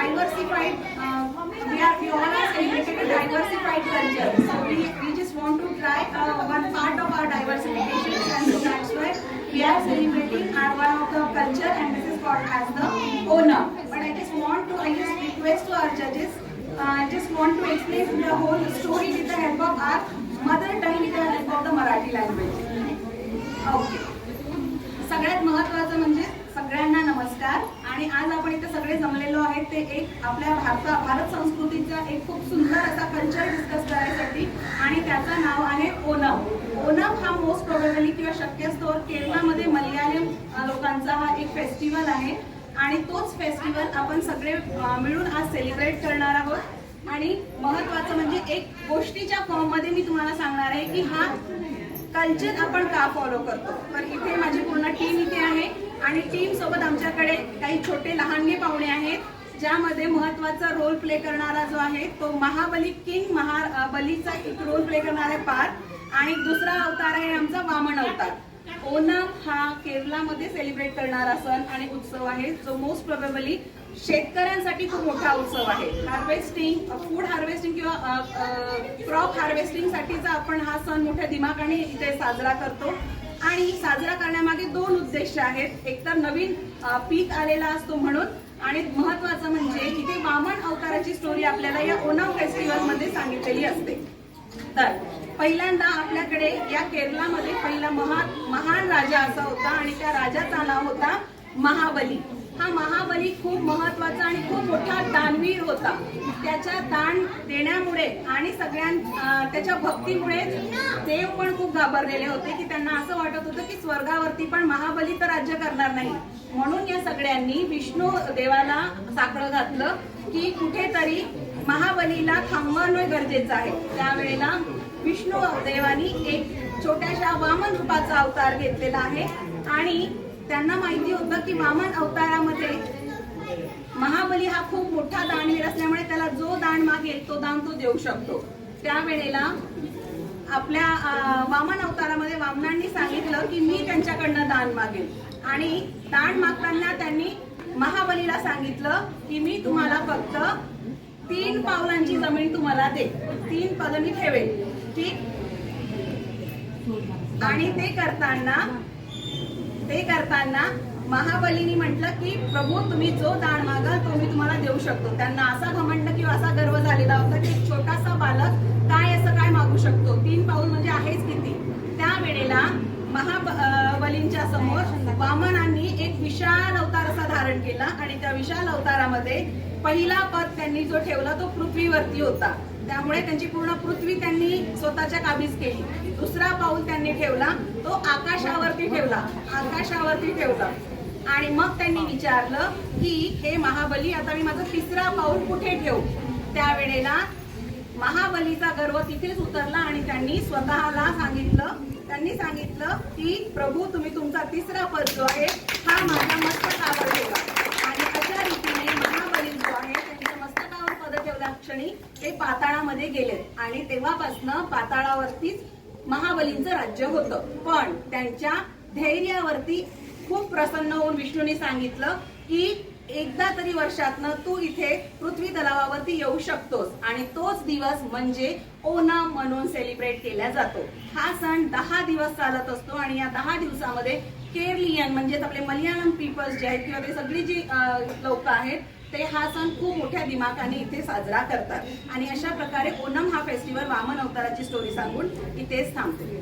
diversified. We all are celebrating a diversified culture. So we just want to try one part of our diversification, and so that's why we are celebrating our one of the culture, and this is called as the Onam. But I just request to our judges. I just want to explain the whole story with the help of our mother tongue, with the help of the Marathi language. Okay. सगळ्यात महत्त्वाचं म्हणजे सगळ्यांना नमस्कार. आणि आज आपण इथे सगळे जमलेलो आहेत ते एक आपल्या भारत संस्कृतीचा एक खूप सुंदर असा कल्चर डिस्कस करायसाठी, आणि त्याचं नाव आहे ओणम. ओणम हा मोस्ट प्रोबेबली किंवा शक्यतो केरळमध्ये मल्याळम लोकांचा हा एक फेस्टिवल आहे, आणि तोच फेस्टिवल आपण सगळे मिळून आज सेलिब्रेट करणार आहोत. आणि महत्त्वाचं म्हणजे एक गोष्टीच्या फॉर्म मध्ये मी तुम्हाला सांगणार आहे की हा कल्चर आपण का फॉलो करतो. तर इथे माझी पूर्ण टीम इथे आहे, आणि टीम सोबत आमच्याकडे काही छोटे लहानगे पाहुणे आहेत, ज्यामध्ये महत्त्वाचा रोल प्ले करणारा जो आहे तो महाबली किंग महाबलीचा एक रोल प्ले करणारा पार्ट, आणि दुसरा अवतार आहे आमचा वामन अवतार. ओणम हा केरळमध्ये सेलिब्रेट करणारा सण आणि उत्सव आहे, जो मोस्ट प्रोबेबली शेतकऱ्यांसाठी खूप मोठा उत्सव आहे. हार्वेस्टिंग, फूड हार्वेस्टिंग किंवा क्रॉप हार्वेस्टिंग साठीचा आपण हा सण मोठ्या दिमाखाने इथे साजरा करतो. आणि साजरा करण्यामागे दोन उद्देश आहेत. एक तर नवीन पीक आलेला असतो म्हणून, आणि महत्वाचं म्हणजे इथे वामन अवताराची स्टोरी आपल्याला या ओणम फेस्टिवल मध्ये सांगितलेली असते. तर पहिल्यांदा आपल्याकडे या केरळमध्ये पहिला महान राजा असा होता, आणि त्या राजाचं नाव होता महाबली. हा महाबली खूप महत्वाचा आणि खूप मोठा दानवीर होता. त्याच्या दान देण्यामुळे आणि त्याच्या भक्तीमुळे देव पण खूप घाबरलेले होते, की त्यांना असं वाटत होतं की स्वर्गावरती पण महाबली तर राज्य करणार नाही. म्हणून या सगळ्यांनी विष्णू देवाला साकडं घातलं की कुठेतरी महाबलीला थांबवणं गरजेचं आहे. त्यावेळेला विष्णू देवानी एक छोट्याशा वामन रूपाचा अवतार घेतलेला आहे, आणि त्यांना माहिती होतं की वामन अवतारामध्ये महाबली हा खूप मोठा दानवीर असल्यामुळे त्याला जो दान मागेल तो दान तो देऊ शकतो. त्यावेळेला आपल्या वामन अवतारामध्ये वामनांनी सांगितलं की मी त्यांच्याकडनं दान मागेल, आणि दान मागताना त्यांनी महाबलीला सांगितलं की मी तुम्हाला फक्त 3 पावलांची जमीन तुम्हाला दे, 3 पद मी ठेवेल, ठीक. आणि ते करताना महाबलीनी म्हटलं की प्रभू तुम्ही जो दान मागाल तो मी तुम्हाला देऊ शकतो. त्यांना असा घमंड किंवा असा गर्व झालेला होता की छोटासा बालक काय मागू शकतो, 3 पाऊल म्हणजे आहेच किती. त्यावेळेला महाबलींच्या समोर वामनांनी एक विशाल अवतार असा धारण केला, आणि त्या विशाल अवतारामध्ये पहिला पद त्यांनी जो ठेवला तो पृथ्वीवरती होता. त्यामुळे त्यांची पूर्ण पृथ्वी त्यांनी स्वतःच्या काबीज केली. दुसरा पाऊल त्यांनी ठेवला तो आकाशावरती ठेवला, आणि मग त्यांनी विचारलं की हे महाबली आता मी माझं 3रा पाऊल कुठे ठेवू. त्यावेळेला महाबलीचा गर्व तिथेच उतरला, आणि त्यांनी स्वतःला सांगितलं की प्रभू तुम्ही तुमचा 3रा पद जो आहे हा माझ्या मस्तकावर ठेवा. आणि अशा रीतीने महाबली जो आहे त्यांच्या मस्तकावर पद ठेवल्या क्षणी ते पाताळामध्ये गेले, आणि तेव्हापासून पाताळावरतीच महाबलींचं राज्य होतं. पण त्यांच्या धैर्यावरती खूप प्रसन्न होऊन विष्णूने सांगितलं की एकदा तरी वर्षातनं तू इथे पृथ्वी तलावावरती येऊ शकतोस, आणि तोच दिवस म्हणजे ओणम म्हणून सेलिब्रेट केला जातो. हा सण 10 दिवस चालत असतो, आणि या 10 दिवसामध्ये केरलियन म्हणजेच आपले मल्याळम पीपल्स जे आहेत किंवा ते सगळी जी लोक आहेत ते हा सण खूप मोठ्या दिमाखाने इथे साजरा करतात. आणि अशा प्रकारे ओणम हा फेस्टिवल वामन अवताराची स्टोरी सांगून इथेच थांबते.